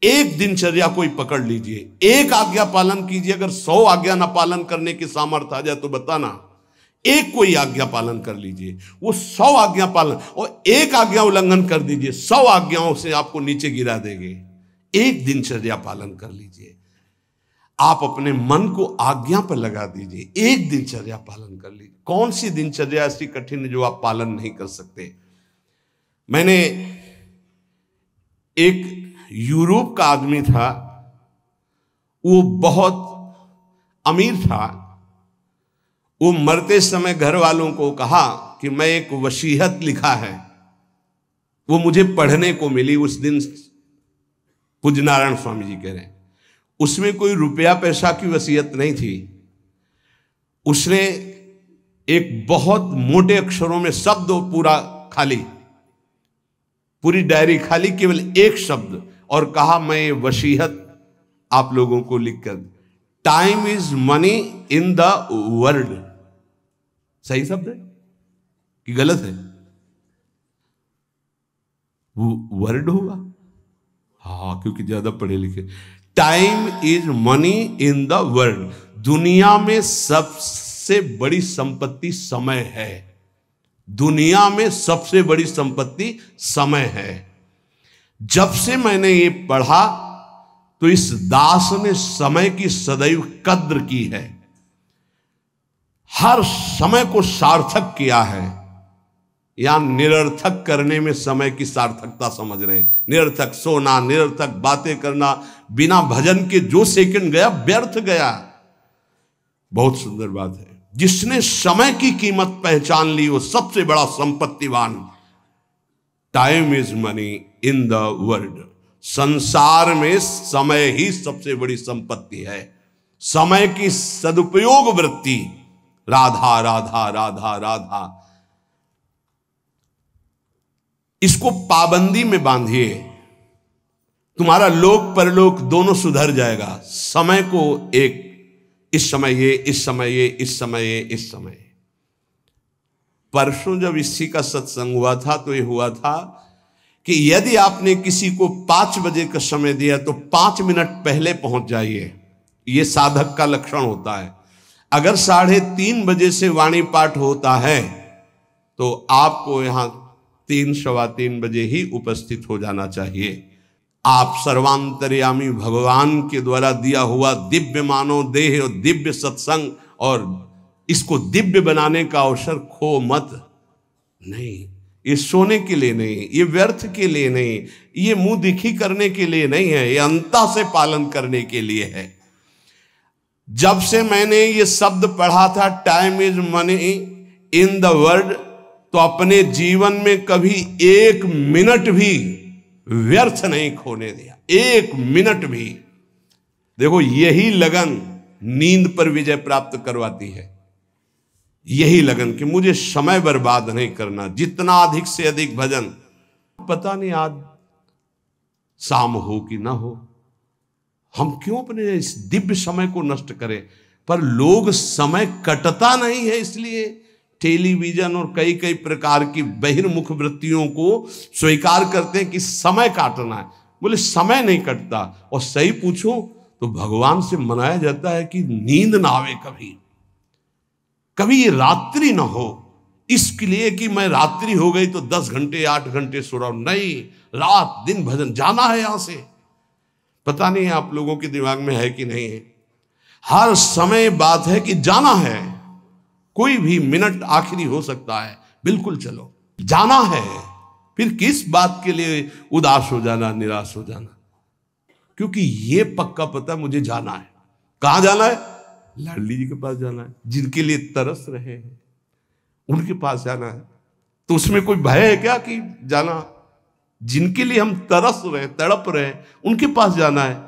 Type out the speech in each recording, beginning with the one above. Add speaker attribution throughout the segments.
Speaker 1: एक दिनचर्या कोई पकड़ लीजिए, एक आज्ञा पालन कीजिए। अगर 100 आज्ञा ना पालन करने की सामर्थ्य आ जाए तो बताना, एक कोई आज्ञा पालन कर लीजिए, वो 100 आज्ञा पालन, और एक आज्ञा उल्लंघन कर दीजिए, 100 आज्ञाओं से आपको नीचे गिरा देंगे। एक दिनचर्या पालन कर लीजिए, आप अपने मन को आज्ञा पर लगा दीजिए, एक दिनचर्या पालन कर लीजिए। कौन सी दिनचर्या ऐसी कठिन है जो आप पालन नहीं कर सकते? मैंने एक यूरोप का आदमी था, वो बहुत अमीर था। वो मरते समय घर वालों को कहा कि मैं एक वसीयत लिखा है, वो मुझे पढ़ने को मिली उस दिन। पूज्य नारायण स्वामी जी कह रहे हैं, उसमें कोई रुपया पैसा की वसीयत नहीं थी। उसने एक बहुत मोटे अक्षरों में शब्द पूरा खाली, पूरी डायरी खाली, केवल एक शब्द, और कहा मैं ये वसीयत आप लोगों को लिखकर, time is money in the world. सही शब्द है कि गलत है? वर्ड होगा, हाँ, क्योंकि ज्यादा पढ़े लिखे। Time is money in the world. दुनिया में सबसे बड़ी संपत्ति समय है। दुनिया में सबसे बड़ी संपत्ति समय है। जब से मैंने ये पढ़ा तो इस दास ने समय की सदैव कद्र की है, हर समय को सार्थक किया है। या निरर्थक करने में समय की सार्थकता समझ रहे हैं। निरर्थक सोना, निरर्थक बातें करना, बिना भजन के जो सेकंड गया व्यर्थ गया। बहुत सुंदर बात है। जिसने समय की कीमत पहचान ली वो सबसे बड़ा संपत्तिवान। Time is money in the world. संसार में समय ही सबसे बड़ी संपत्ति है। समय की सदुपयोग वृत्ति, राधा राधा राधा राधा, इसको पाबंदी में बांधिए, तुम्हारा लोक परलोक दोनों सुधर जाएगा। समय को एक, इस समय ये, इस समय ये, इस समय ये, इस समय। परसों जब इसी का सत्संग हुआ था तो ये हुआ था कि यदि आपने किसी को 5 बजे का समय दिया तो 5 मिनट पहले पहुंच जाइए। ये साधक का लक्षण होता है। अगर 3:30 बजे से वाणी पाठ होता है तो आपको यहां 3, सवा 3 बजे ही उपस्थित हो जाना चाहिए। आप सर्वांतर्यामी भगवान के द्वारा दिया हुआ दिव्य मानव देह और दिव्य सत्संग और इसको दिव्य बनाने का अवसर खो मत। नहीं, ये सोने के लिए नहीं, ये व्यर्थ के लिए नहीं, ये मुंह दिखी करने के लिए नहीं है, ये अंता से पालन करने के लिए है। जब से मैंने ये शब्द पढ़ा था, time is money in the world, तो अपने जीवन में कभी 1 मिनट भी व्यर्थ नहीं खोने दिया। 1 मिनट भी। देखो, यही लगन नींद पर विजय प्राप्त करवाती है। यही लगन कि मुझे समय बर्बाद नहीं करना, जितना अधिक से अधिक भजन। पता नहीं आज शाम हो कि ना हो, हम क्यों अपने इस दिव्य समय को नष्ट करें। पर लोग समय कटता नहीं है, इसलिए टेलीविजन और कई कई प्रकार की बहिर्मुख वृत्तियों को स्वीकार करते हैं कि समय काटना है। बोले समय नहीं कटता। और सही पूछो तो भगवान से मनाया जाता है कि नींद ना आवे, कभी ये रात्रि ना हो, इसके लिए कि मैं रात्रि हो गई तो 10 घंटे 8 घंटे सो रहा हूं। नहीं, रात दिन भजन, जाना है यहां से। पता नहीं आप लोगों के दिमाग में है कि नहीं है। हर समय बात है कि जाना है। कोई भी मिनट आखिरी हो सकता है, बिल्कुल चलो, जाना है। फिर किस बात के लिए उदास हो जाना, निराश हो जाना, क्योंकि ये पक्का पता मुझे जाना है। कहां जाना है? लाडली जी के पास जाना है, जिनके लिए तरस रहे हैं उनके पास जाना है। तो उसमें कोई भय है क्या कि जाना? जिनके लिए हम तरस रहे, तड़प रहे, उनके पास जाना है।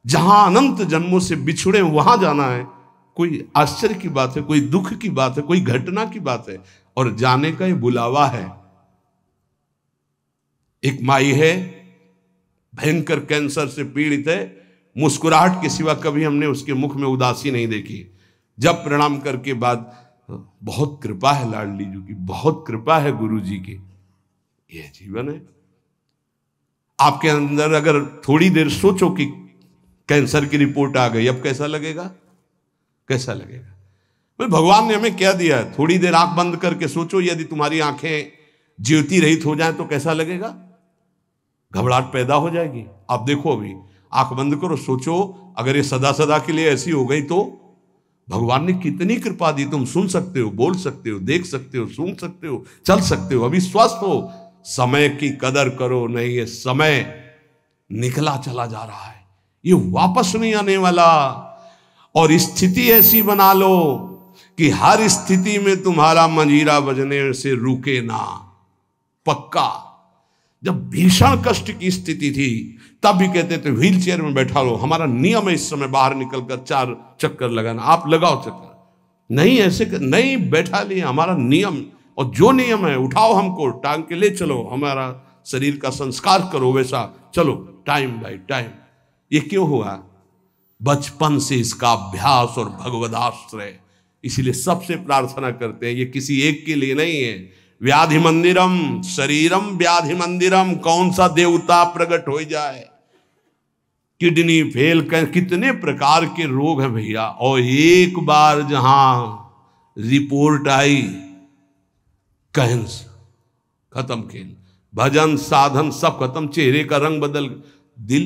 Speaker 1: जहां अनंत जन्मों से बिछुड़े वहां जाना है। कोई आश्चर्य की बात है, कोई दुख की बात है, कोई घटना की बात है, और जाने का ये बुलावा है। एक माई है, भयंकर कैंसर से पीड़ित है, मुस्कुराहट के सिवा कभी हमने उसके मुख में उदासी नहीं देखी। जब प्रणाम करके बाद, बहुत कृपा है लाडली जी की, बहुत कृपा है गुरु जी की, यह जीवन है। आपके अंदर अगर थोड़ी देर सोचो कि कैंसर की रिपोर्ट आ गई, अब कैसा लगेगा? कैसा लगेगा? बोले भगवान ने हमें क्या दिया है? थोड़ी देर आंख बंद करके सोचो, यदि तुम्हारी आंखें ज्योति रहित हो जाए तो कैसा लगेगा? घबराहट पैदा हो जाएगी। आप देखो, अभी आंख बंद करो, सोचो अगर ये सदा सदा के लिए ऐसी हो गई तो भगवान ने कितनी कृपा दी। तुम सुन सकते हो, बोल सकते हो, देख सकते हो, सूंघ सकते हो, चल सकते हो, अभी स्वस्थ हो। समय की कदर करो, नहीं ये समय निकला चला जा रहा है, ये वापस नहीं आने वाला। और स्थिति ऐसी बना लो कि हर स्थिति में तुम्हारा मंजीरा बजने से रुके ना। पक्का जब भीषण कष्ट की स्थिति थी तब भी कहते थे व्हील चेयर में बैठा लो, हमारा नियम है इस समय बाहर निकलकर 4 चक्कर लगाना, आप लगाओ चक्कर। नहीं ऐसे नहीं बैठा लिए, हमारा नियम, और जो नियम है उठाओ, हमको टांग के ले चलो, हमारा शरीर का संस्कार करो, वैसा चलो टाइम बाय टाइम। ये क्यों हुआ? बचपन से इसका अभ्यास और भगवदाश्रय। इसीलिए सबसे प्रार्थना करते हैं, ये किसी एक के लिए नहीं है। व्याधि मंदिरम शरीरम व्याधि मंदिरम, कौन सा देवता प्रकट हो जाए? किडनी फेल कर, कितने प्रकार के रोग हैं भैया। और एक बार जहां रिपोर्ट आई कैंसर, खत्म खेल, भजन साधन सब खत्म, चेहरे का रंग बदल, दिल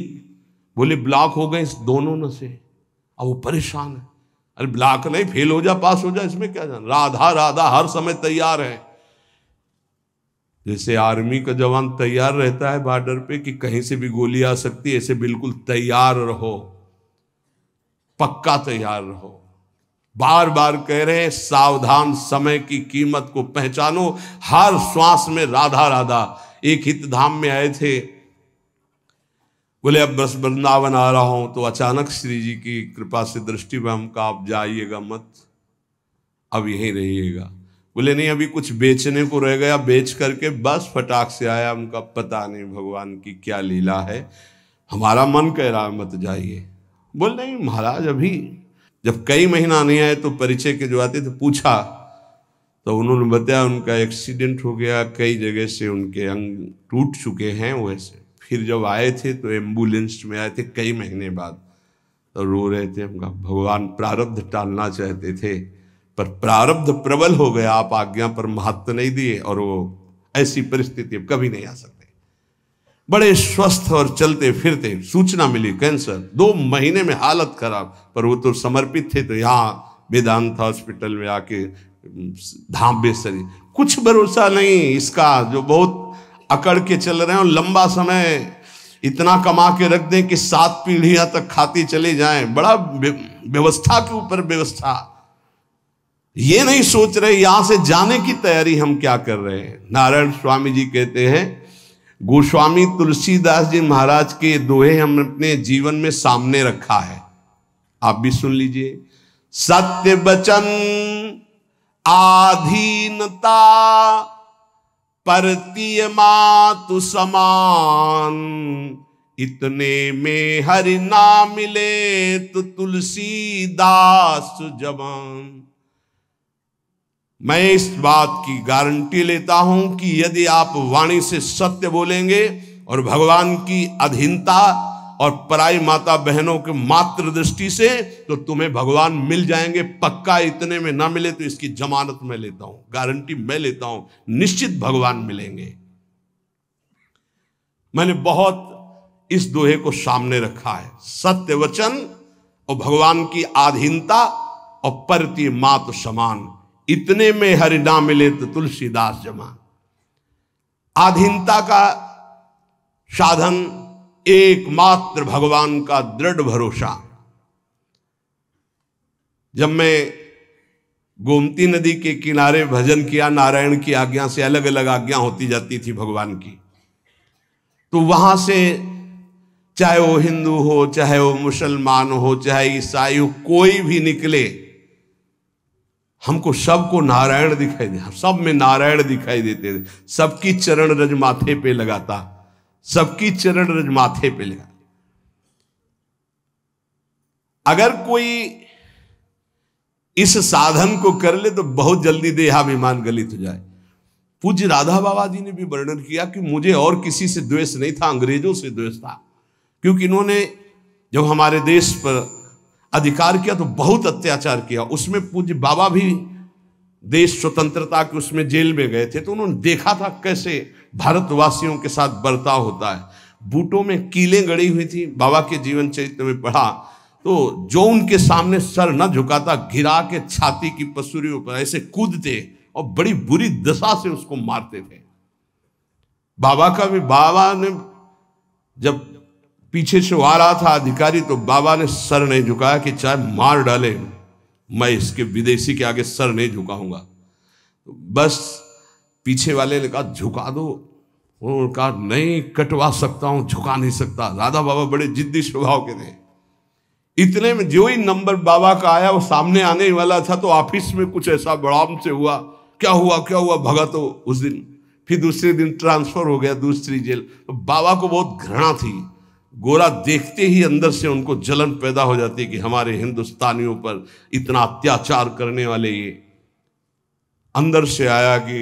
Speaker 1: बोले ब्लॉक हो गए इस दोनों नसें। अब वो परेशान है, अरे ब्लॉक नहीं, फेल हो जा, पास हो जा, इसमें क्या जाना। राधा राधा हर समय तैयार है। जैसे आर्मी का जवान तैयार रहता है बॉर्डर पे कि कहीं से भी गोली आ सकती है, ऐसे बिल्कुल तैयार रहो, पक्का तैयार रहो। बार बार कह रहे हैं सावधान, समय की कीमत को पहचानो, हर श्वास में राधा राधा। एक हित धाम में आए थे, बोले अब बस वृंदावन आ रहा हूं, तो अचानक श्री जी की कृपा से दृष्टि में हमका, आप जाइएगा मत, अब यहीं रहिएगा। बोले नहीं अभी कुछ बेचने को रह गया, बेच करके बस फटाक से आया। हमका पता नहीं भगवान की क्या लीला है, हमारा मन कह रहा है मत जाइए। बोल नहीं महाराज, अभी जब कई महीना नहीं आए तो परिचय के जो आते थे पूछा, तो उन्होंने बताया उनका एक्सीडेंट हो गया, कई जगह से उनके अंग टूट चुके हैं। वैसे फिर जब आए थे तो एम्बुलेंस में आए थे कई महीने बाद, तो रो रहे थे। हमका भगवान प्रारब्ध टालना चाहते थे पर प्रारब्ध प्रबल हो गया, आप आज्ञा पर महत्व नहीं दिए, और वो ऐसी परिस्थिति अब कभी नहीं आ सकते। बड़े स्वस्थ और चलते फिरते, सूचना मिली कैंसर, 2 महीने में हालत खराब, पर वो तो समर्पित थे, तो यहाँ वेदांत हॉस्पिटल में आके धाम बेसरी। कुछ भरोसा नहीं इसका, जो बहुत अकड़ के चल रहे हैं और लंबा समय इतना कमा के रख दें कि 7 पीढ़ियां तक खाती चले जाएं। बड़ा व्यवस्था के ऊपर व्यवस्था, ये नहीं सोच रहे यहां से जाने की तैयारी हम क्या कर रहे हैं। नारायण स्वामी जी कहते हैं, गोस्वामी तुलसीदास जी महाराज के दोहे हम अपने जीवन में सामने रखा है, आप भी सुन लीजिए। सत्य वचन आधीनता परतीय मातु समान, इतने में हरि ना मिले तो तुलसीदास जवान। मैं इस बात की गारंटी लेता हूं कि यदि आप वाणी से सत्य बोलेंगे और भगवान की अधीनता और पराई माता बहनों के मात्र दृष्टि से, तो तुम्हें भगवान मिल जाएंगे पक्का। इतने में ना मिले तो इसकी जमानत मैं लेता हूं, गारंटी मैं लेता हूं, निश्चित भगवान मिलेंगे। मैंने बहुत इस दोहे को सामने रखा है, सत्य वचन और भगवान की आधीनता और परती मातु समान, इतने में हरि ना मिले तो तुलसीदास जमान। आधीनता का साधन एकमात्र भगवान का दृढ़ भरोसा। जब मैं गोमती नदी के किनारे भजन किया, नारायण की आज्ञा से, अलग अलग आज्ञा होती जाती थी भगवान की, तो वहां से चाहे वो हिंदू हो, चाहे वो मुसलमान हो, चाहे ईसाई हो, कोई भी निकले, हमको सबको नारायण दिखाई दे, सब में नारायण दिखाई देते थे। सबकी चरण रज माथे पे लगाता, सबकी चरण रज माथे पे लगा। अगर कोई इस साधन को कर ले तो बहुत जल्दी देहाभिमान गलित हो जाए। पूज्य राधा बाबा जी ने भी वर्णन किया कि मुझे और किसी से द्वेष नहीं था, अंग्रेजों से द्वेष था, क्योंकि इन्होंने जब हमारे देश पर अधिकार किया तो बहुत अत्याचार किया। उसमें पूज्य बाबा भी देश स्वतंत्रता के उसमें जेल में गए थे, तो उन्होंने देखा था कैसे भारतवासियों के साथ बर्ताव होता है। बूटों में कीलें गड़ी हुई थी, बाबा के जीवन चरित्र में पढ़ा तो जो उनके सामने सर न झुकाता गिरा के छाती की पसुरियों पर ऐसे कूदते और बड़ी बुरी दशा से उसको मारते थे। बाबा का भी, बाबा ने जब पीछे से आ रहा था अधिकारी तो बाबा ने सर नहीं झुकाया कि चाहे मार डाले मैं इसके विदेशी के आगे सर नहीं झुकाऊंगा। तो बस पीछे वाले ने कहा झुका दो, उन्होंने कहा नहीं कटवा सकता हूं, झुका नहीं सकता। राधा बाबा बड़े जिद्दी स्वभाव के थे। इतने में जो ही नंबर बाबा का आया वो सामने आने वाला था तो ऑफिस में कुछ ऐसा बड़ाम से हुआ, क्या हुआ भगा। तो उस दिन फिर दूसरे दिन ट्रांसफर हो गया दूसरी जेल। तो बाबा को बहुत घृणा थी, गोरा देखते ही अंदर से उनको जलन पैदा हो जाती कि हमारे हिंदुस्तानियों पर इतना अत्याचार करने वाले ये। अंदर से आया कि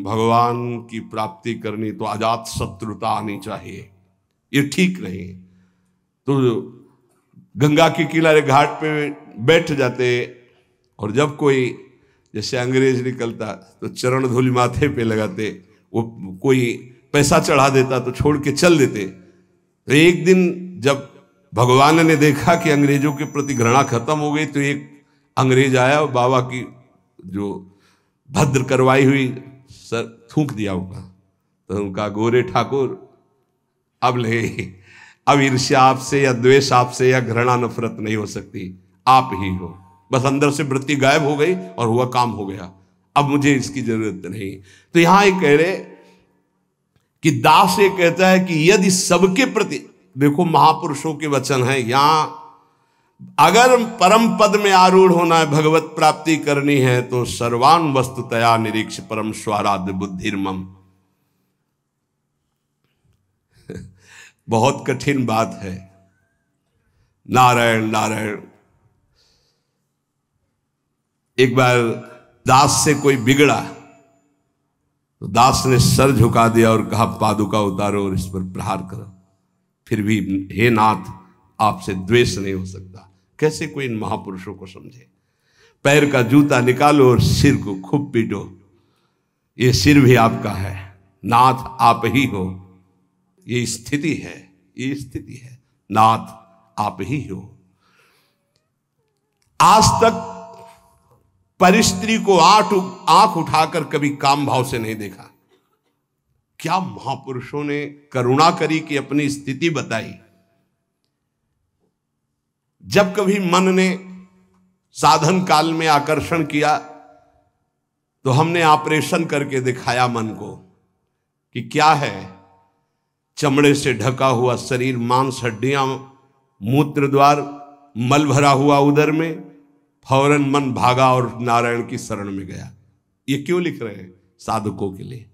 Speaker 1: भगवान की प्राप्ति करनी तो अजात शत्रुता आनी चाहिए, ये ठीक नहीं। तो गंगा के किनारे घाट पे बैठ जाते और जब कोई जैसे अंग्रेज निकलता तो चरण धूलि माथे पे लगाते, वो कोई पैसा चढ़ा देता तो छोड़ के चल देते। तो एक दिन जब भगवान ने देखा कि अंग्रेजों के प्रति घृणा खत्म हो गई तो एक अंग्रेज आया और बाबा की जो भद्र करवाई हुई सर थूक दिया उनका। तो उनका गोरे ठाकुर अब ईर्ष्या आपसे या द्वेष आपसे या घृणा नफरत नहीं हो सकती, आप ही हो। बस अंदर से वृत्ति गायब हो गई और हुआ काम हो गया, अब मुझे इसकी जरूरत नहीं। तो यहां ये कह रहे कि दास ये कहता है कि यदि सबके प्रति, देखो महापुरुषों के वचन है, यहां अगर परम पद में आरूढ़ होना है, भगवत प्राप्ति करनी है तो सर्वान वस्तुतया निरीक्ष परम स्वाराध्य बुद्धिर्मम। बहुत कठिन बात है। नारायण नारायण। एक बार दास से कोई बिगड़ा तो दास ने सर झुका दिया और कहा पादुका उतारो और इस पर प्रहार करो। फिर भी हे नाथ आपसे द्वेष नहीं हो सकता। कैसे कोई इन महापुरुषों को समझे। पैर का जूता निकालो और सिर को खूब पीटो, ये सिर भी आपका है, नाथ आप ही हो। ये स्थिति है, ये स्थिति है, नाथ आप ही हो। आज तक परिस्त्री को आंख उठाकर कभी काम भाव से नहीं देखा। क्या महापुरुषों ने करुणा करी कि अपनी स्थिति बताई। जब कभी मन ने साधन काल में आकर्षण किया तो हमने ऑपरेशन करके दिखाया मन को कि क्या है। चमड़े से ढका हुआ शरीर, मांस हड्डियां, मूत्र द्वार, मल भरा हुआ उदर में, फौरन मन भागा और नारायण की शरण में गया। ये क्यों लिख रहे हैं? साधकों के लिए।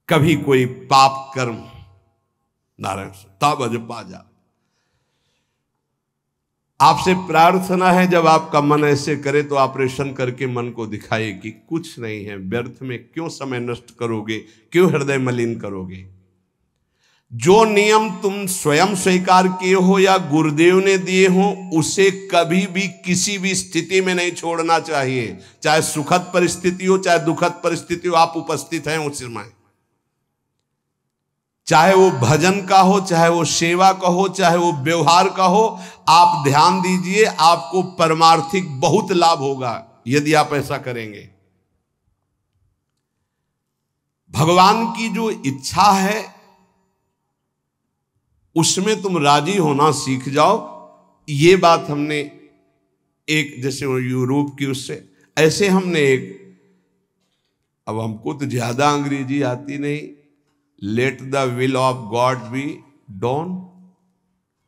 Speaker 1: कभी कोई पाप कर्म नारायण से तब अज पा जा। आपसे प्रार्थना है जब आपका मन ऐसे करे तो ऑपरेशन करके मन को दिखाए कि कुछ नहीं है, व्यर्थ में क्यों समय नष्ट करोगे, क्यों हृदय मलिन करोगे। जो नियम तुम स्वयं स्वीकार किए हो या गुरुदेव ने दिए हो उसे कभी भी किसी भी स्थिति में नहीं छोड़ना चाहिए। चाहे सुखद परिस्थिति हो चाहे दुखद परिस्थिति हो, आप उपस्थित हैं उस समय। चाहे वो भजन का हो, चाहे वो सेवा का हो, चाहे वो व्यवहार का हो, आप ध्यान दीजिए आपको परमार्थिक बहुत लाभ होगा यदि आप ऐसा करेंगे। भगवान की जो इच्छा है उसमें तुम राजी होना सीख जाओ। ये बात हमने एक, जैसे यूरोप की उससे ऐसे हमने एक, अब हमको तो ज्यादा अंग्रेजी आती नहीं, let the will of God be done,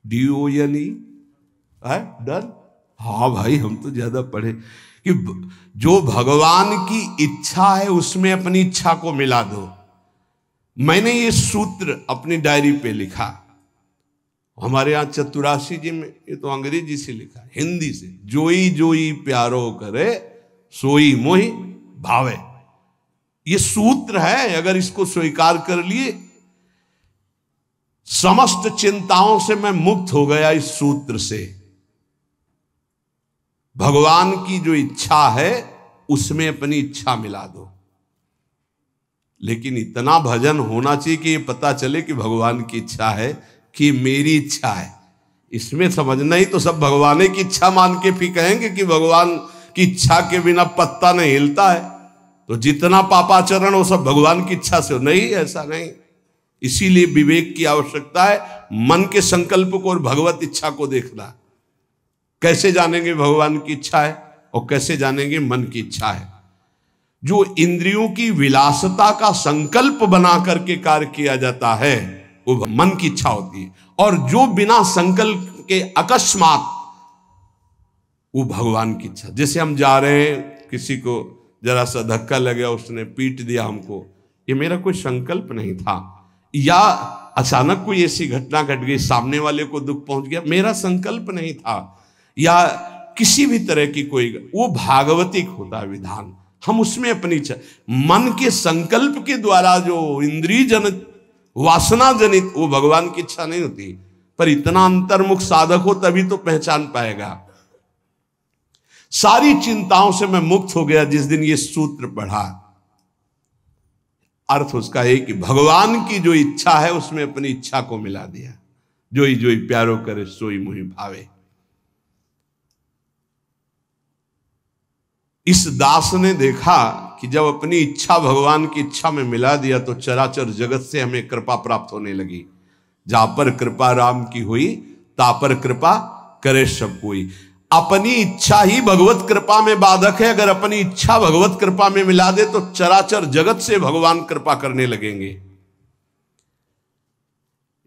Speaker 1: DONE done. हाँ भाई हम तो ज्यादा पढ़े कि जो भगवान की इच्छा है उसमें अपनी इच्छा को मिला दो। मैंने ये सूत्र अपनी डायरी पे लिखा। हमारे यहाँ चतुराशी जी में, ये तो अंग्रेजी से लिखा, हिंदी से, जोई जोई प्यारो करे सोई मोहि भावे। ये सूत्र है, अगर इसको स्वीकार कर लिए, समस्त चिंताओं से मैं मुक्त हो गया इस सूत्र से। भगवान की जो इच्छा है उसमें अपनी इच्छा मिला दो। लेकिन इतना भजन होना चाहिए कि ये पता चले कि भगवान की इच्छा है कि मेरी इच्छा है। इसमें समझना ही तो सब भगवान की इच्छा मान के फिर कहेंगे कि भगवान की इच्छा के बिना पत्ता नहीं हिलता है, तो जितना पापाचरण वो सब भगवान की इच्छा से हो। नहीं, ऐसा नहीं। इसीलिए विवेक की आवश्यकता है, मन के संकल्प को और भगवत इच्छा को देखना। कैसे जानेंगे भगवान की इच्छा है और कैसे जानेंगे मन की इच्छा है? जो इंद्रियों की विलासता का संकल्प बना करके कार्य किया जाता है वो मन की इच्छा होती है, और जो बिना संकल्प के अकस्मात, वो भगवान की इच्छा। जैसे हम जा रहे हैं, किसी को जरा सा धक्का लग गया, उसने पीट दिया हमको, ये मेरा कोई संकल्प नहीं था, या अचानक कोई ऐसी घटना घट गई, सामने वाले को दुख पहुंच गया, मेरा संकल्प नहीं था, या किसी भी तरह की कोई, वो भागवतिक होता है विधान। हम उसमें अपनी इच्छा, मन के संकल्प के द्वारा जो इंद्रिय जनित, वासना जनित, वो भगवान की इच्छा नहीं होती। पर इतना अंतर्मुख साधक हो तभी तो पहचान पाएगा। सारी चिंताओं से मैं मुक्त हो गया जिस दिन ये सूत्र पढ़ा। अर्थ उसका है कि भगवान की जो इच्छा है उसमें अपनी इच्छा को मिला दिया। जोई जोई प्यारो करे सोई मुहि भावे। इस दास ने देखा कि जब अपनी इच्छा भगवान की इच्छा में मिला दिया तो चराचर जगत से हमें कृपा प्राप्त होने लगी। जहां पर कृपा राम की हुई ता पर कृपा करे सब कोई। अपनी इच्छा ही भगवत कृपा में बाधक है। अगर अपनी इच्छा भगवत कृपा में मिला दे तो चराचर जगत से भगवान कृपा करने लगेंगे।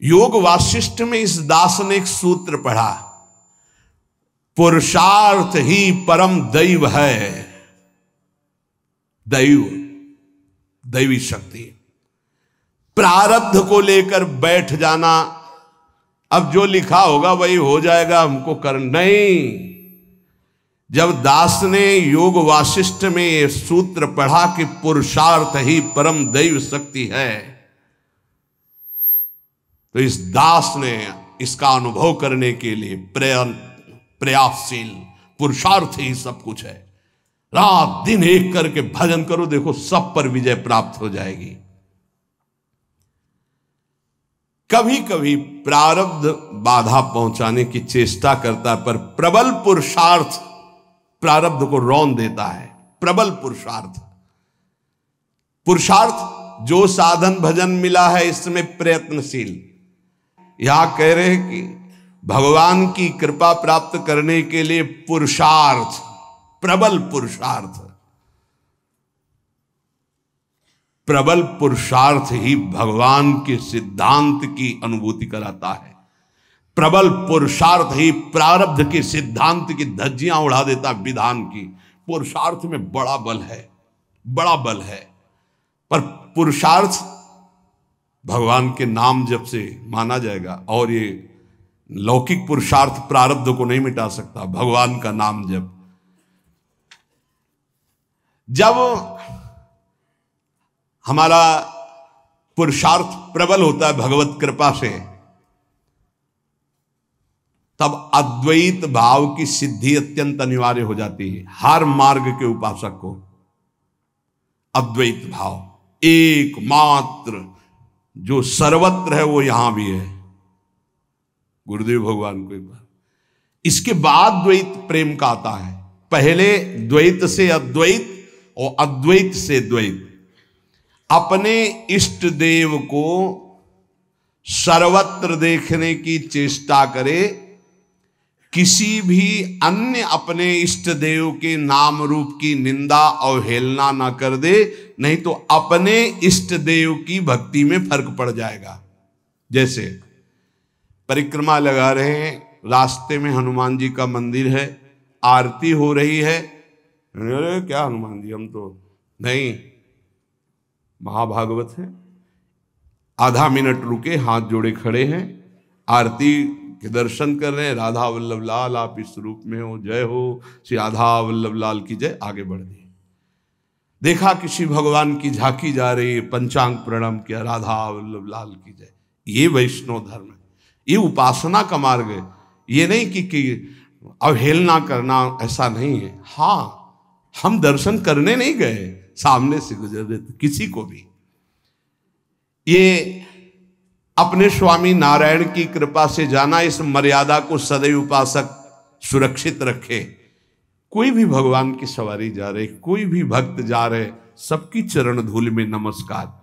Speaker 1: योग वासिष्ठ में इस दास ने एक सूत्र पढ़ा, पुरुषार्थ ही परम दैव है। दैव, दैवी शक्ति। प्रारब्ध को लेकर बैठ जाना, अब जो लिखा होगा वही हो जाएगा, हमको कर नहीं। जब दास ने योग वासिष्ठ में ये सूत्र पढ़ा कि पुरुषार्थ ही परम दैव शक्ति है, तो इस दास ने इसका अनुभव करने के लिए प्रयासशील, पुरुषार्थ ही सब कुछ है। रात दिन एक करके भजन करो, देखो सब पर विजय प्राप्त हो जाएगी। कभी कभी प्रारब्ध बाधा पहुंचाने की चेष्टा करता है, पर प्रबल पुरुषार्थ प्रारब्ध को रौंद देता है। प्रबल पुरुषार्थ, पुरुषार्थ जो साधन भजन मिला है इसमें प्रयत्नशील। यहां कह रहे हैं कि भगवान की कृपा प्राप्त करने के लिए पुरुषार्थ, प्रबल पुरुषार्थ, प्रबल पुरुषार्थ ही भगवान के सिद्धांत की अनुभूति कराता है। प्रबल पुरुषार्थ ही प्रारब्ध के सिद्धांत की धज्जियां उड़ा देता विधान की। पुरुषार्थ में बड़ा बल है, बड़ा बल है। पर पुरुषार्थ भगवान के नाम जप से माना जाएगा, और ये लौकिक पुरुषार्थ प्रारब्ध को नहीं मिटा सकता। भगवान का नाम जप, जब हमारा पुरुषार्थ प्रबल होता है भगवत कृपा से, तब अद्वैत भाव की सिद्धि अत्यंत अनिवार्य हो जाती है। हर मार्ग के उपासक को अद्वैत भाव, एकमात्र जो सर्वत्र है वो यहां भी है। गुरुदेव भगवान को एक बार, इसके बाद द्वैत प्रेम का आता है। पहले द्वैत से अद्वैत और अद्वैत से द्वैत। अपने इष्ट देव को सर्वत्र देखने की चेष्टा करे, किसी भी अन्य अपने इष्ट देव के नाम रूप की निंदा अवहेलना ना कर दे, नहीं तो अपने इष्ट देव की भक्ति में फर्क पड़ जाएगा। जैसे परिक्रमा लगा रहे हैं, रास्ते में हनुमान जी का मंदिर है, आरती हो रही है, अरे क्या हनुमान जी, हम तो नहीं, महाभागवत है। आधा मिनट रुके, हाथ जोड़े खड़े हैं, आरती के दर्शन कर रहे हैं। राधा वल्लभ लाल आप इस रूप में हो, जय हो श्री राधा वल्लभ लाल की जय। आगे बढ़ दिए। देखा किसी भगवान की झांकी जा रही, पंचांग प्रणाम किया, राधा वल्लभ लाल की जय। ये वैष्णव धर्म है, ये उपासना का मार्ग है। ये नहीं कि अवहेलना करना, ऐसा नहीं है। हाँ, हम दर्शन करने नहीं गए, सामने से गुजर रहे थे, किसी को भी। ये अपने स्वामी नारायण की कृपा से जाना, इस मर्यादा को सदैव उपासक सुरक्षित रखे। कोई भी भगवान की सवारी जा रहे, कोई भी भक्त जा रहे, सबकी चरण धूल में नमस्कार।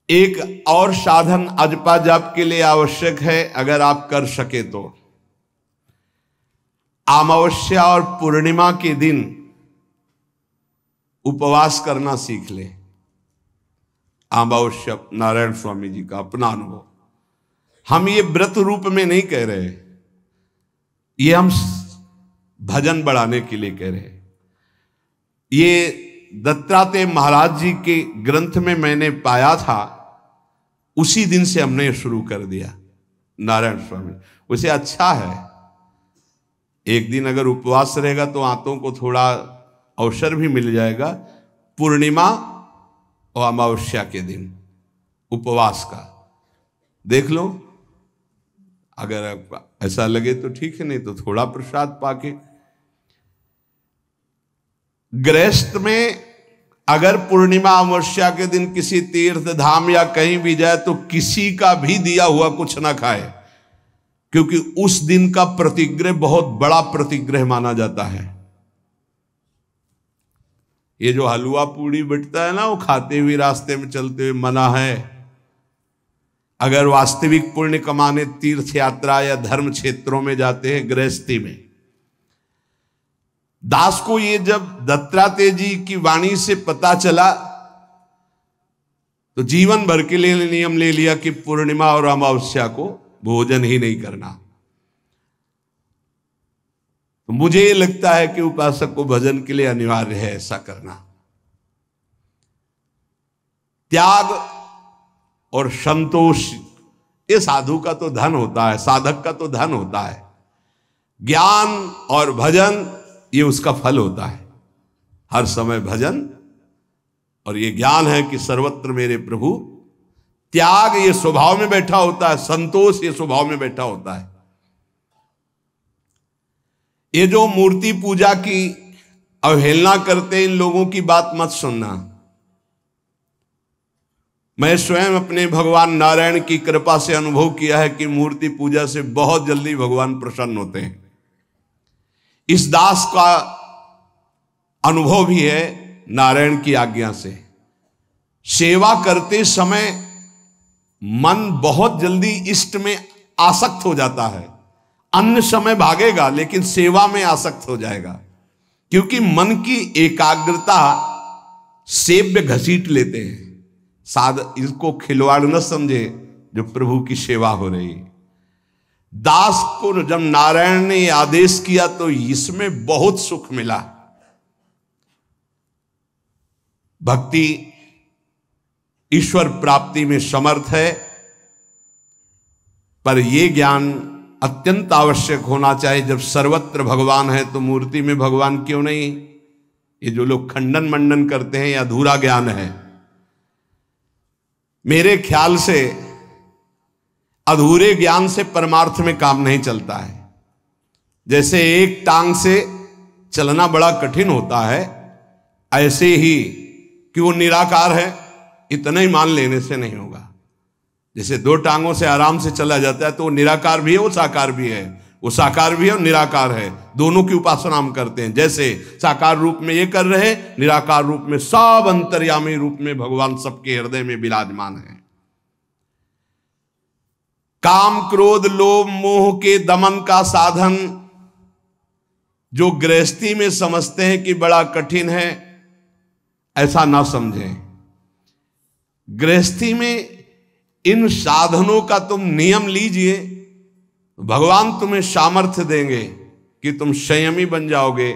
Speaker 1: एक और साधन अजपा जाप के लिए आवश्यक है, अगर आप कर सके तो अमावस्या और पूर्णिमा के दिन उपवास करना सीख ले। अमावस्या, नारायण स्वामी जी का अपना अनुभव, हम ये व्रत रूप में नहीं कह रहे, ये हम भजन बढ़ाने के लिए कह रहे हैं। ये दत्तात्रेय महाराज जी के ग्रंथ में मैंने पाया था, उसी दिन से हमने शुरू कर दिया। नारायण स्वामी उसे अच्छा है, एक दिन अगर उपवास रहेगा तो आंतों को थोड़ा अवसर भी मिल जाएगा। पूर्णिमा और अमावस्या के दिन उपवास का देख लो, अगर ऐसा लगे तो ठीक है, नहीं तो थोड़ा प्रसाद पाके। गृहस्थ में अगर पूर्णिमा अमावस्या के दिन किसी तीर्थ धाम या कहीं भी जाए तो किसी का भी दिया हुआ कुछ ना खाए, क्योंकि उस दिन का प्रतिग्रह बहुत बड़ा प्रतिग्रह माना जाता है। ये जो हलवा पूड़ी बिटता है ना, वो खाते हुए रास्ते में चलते हुए मना है। अगर वास्तविक पुण्य कमाने तीर्थ यात्रा या धर्म क्षेत्रों में जाते हैं, गृहस्थी में। दास को ये जब दत्तात्रेय जी की वाणी से पता चला तो जीवन भर के लिए नियम ले लिया कि पूर्णिमा और अमावस्या को भोजन ही नहीं करना। तो मुझे ये लगता है कि उपासक को भजन के लिए अनिवार्य है ऐसा करना। त्याग और संतोष, ये साधु का तो धन होता है, साधक का तो धन होता है। ज्ञान और भजन ये उसका फल होता है। हर समय भजन और ये ज्ञान है कि सर्वत्र मेरे प्रभु। त्याग ये स्वभाव में बैठा होता है, संतोष ये स्वभाव में बैठा होता है। ये जो मूर्ति पूजा की अवहेलना करते, इन लोगों की बात मत सुनना। मैं स्वयं अपने भगवान नारायण की कृपा से अनुभव किया है कि मूर्ति पूजा से बहुत जल्दी भगवान प्रसन्न होते हैं। इस दास का अनुभव भी है नारायण की आज्ञा से। सेवा करते समय मन बहुत जल्दी इष्ट में आसक्त हो जाता है। अन्य समय भागेगा लेकिन सेवा में आसक्त हो जाएगा, क्योंकि मन की एकाग्रता सेव्य घसीट लेते हैं। इसको खिलवाड़ न समझे जो प्रभु की सेवा हो रही। दास को जब नारायण ने आदेश किया तो इसमें बहुत सुख मिला। भक्ति ईश्वर प्राप्ति में समर्थ है, पर यह ज्ञान अत्यंत आवश्यक होना चाहिए। जब सर्वत्र भगवान है तो मूर्ति में भगवान क्यों नहीं? ये जो लोग खंडन मंडन करते हैं, यह अधूरा ज्ञान है। मेरे ख्याल से अधूरे ज्ञान से परमार्थ में काम नहीं चलता है। जैसे एक टांग से चलना बड़ा कठिन होता है, ऐसे ही कि वो निराकार है इतना ही मान लेने से नहीं होगा। जैसे दो टांगों से आराम से चला जाता है तो वो निराकार भी है, वो साकार भी है। वो साकार भी है और निराकार है, दोनों की उपासना हम करते हैं। जैसे साकार रूप में ये कर रहे, निराकार रूप में सब अंतर्यामी रूप में भगवान सबके हृदय में विराजमान है। काम क्रोध लोभ मोह के दमन का साधन जो गृहस्थी में समझते हैं कि बड़ा कठिन है, ऐसा ना समझें। गृहस्थी में इन साधनों का तुम नियम लीजिए, भगवान तुम्हें सामर्थ्य देंगे कि तुम संयमी बन जाओगे,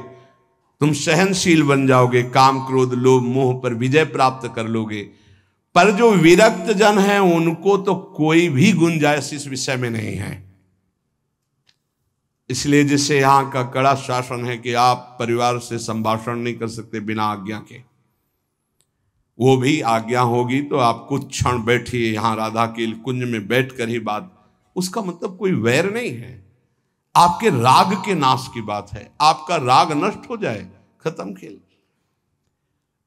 Speaker 1: तुम सहनशील बन जाओगे, काम क्रोध लोभ मोह पर विजय प्राप्त कर लोगे। पर जो विरक्त जन है उनको तो कोई भी गुंजाइश इस विषय में नहीं है। इसलिए जिससे यहाँ का कड़ा शासन है कि आप परिवार से संभाषण नहीं कर सकते बिना आज्ञा के, वो भी आज्ञा होगी तो आप कुछ क्षण बैठिए यहाँ राधा के कुंज में बैठकर ही बात, उसका मतलब कोई वैर नहीं है, आपके राग के नाश की बात है, आपका राग नष्ट हो जाए, खत्म खेल।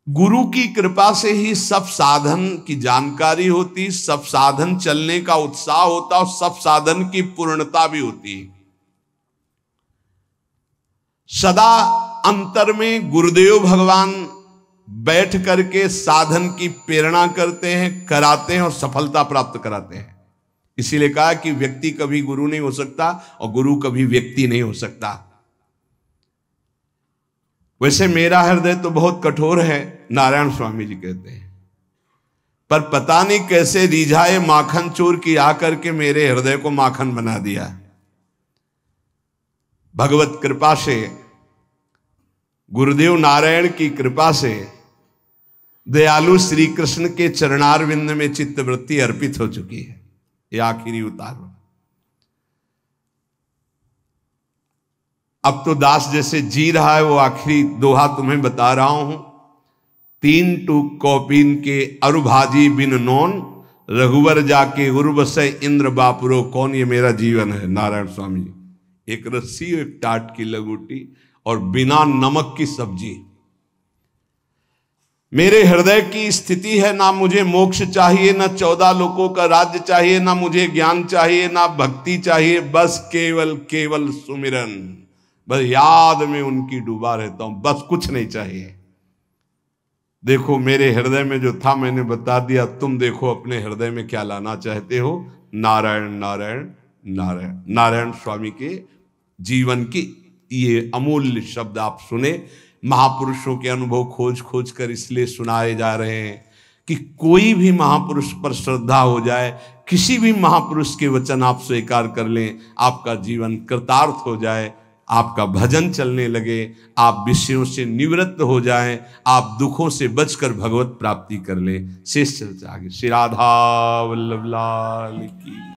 Speaker 1: गुरु की कृपा से ही सब साधन की जानकारी होती, सब साधन चलने का उत्साह होता और सब साधन की पूर्णता भी होती। सदा अंतर में गुरुदेव भगवान बैठ करके साधन की प्रेरणा करते हैं, कराते हैं और सफलता प्राप्त कराते हैं। इसीलिए कहा कि व्यक्ति कभी गुरु नहीं हो सकता और गुरु कभी व्यक्ति नहीं हो सकता। वैसे मेरा हृदय तो बहुत कठोर है, नारायण स्वामी जी कहते हैं, पर पता नहीं कैसे रिझाए माखन चोर की आकर के मेरे हृदय को माखन बना दिया। भगवत कृपा से, गुरुदेव नारायण की कृपा से, दयालु श्री कृष्ण के चरणारविंद में चित्तवृत्ति अर्पित हो चुकी है। ये आखिरी उतार। अब तो दास जैसे जी रहा है वो आखिरी दोहा तुम्हें बता रहा हूं। 3 टूक कौपीन के अरुभाजी बिन नौन, रघुवर जाके उर्वश इंद्र बापुरो कौन। ये मेरा जीवन है नारायण स्वामी जी। एक रस्सी, एक टाट की लगोटी और बिना नमक की सब्जी। मेरे हृदय की स्थिति है, ना मुझे मोक्ष चाहिए, ना 14 लोकों का राज्य चाहिए, ना मुझे ज्ञान चाहिए, ना भक्ति चाहिए, बस केवल केवल सुमिरन, बस याद में उनकी डूबा रहता हूं, बस कुछ नहीं चाहिए। देखो मेरे हृदय में जो था मैंने बता दिया, तुम देखो अपने हृदय में क्या लाना चाहते हो। नारायण नारायण नारायण। नारायण स्वामी के जीवन की ये अमूल्य शब्द आप सुने। महापुरुषों के अनुभव खोज खोज कर इसलिए सुनाए जा रहे हैं कि कोई भी महापुरुष पर श्रद्धा हो जाए, किसी भी महापुरुष के वचन आप स्वीकार कर लें, आपका जीवन कृतार्थ हो जाए, आपका भजन चलने लगे, आप विषयों से निवृत्त हो जाएं, आप दुखों से बचकर भगवत प्राप्ति कर लें। शेष चलते आगे। श्री राधा वल्लभ लाल की।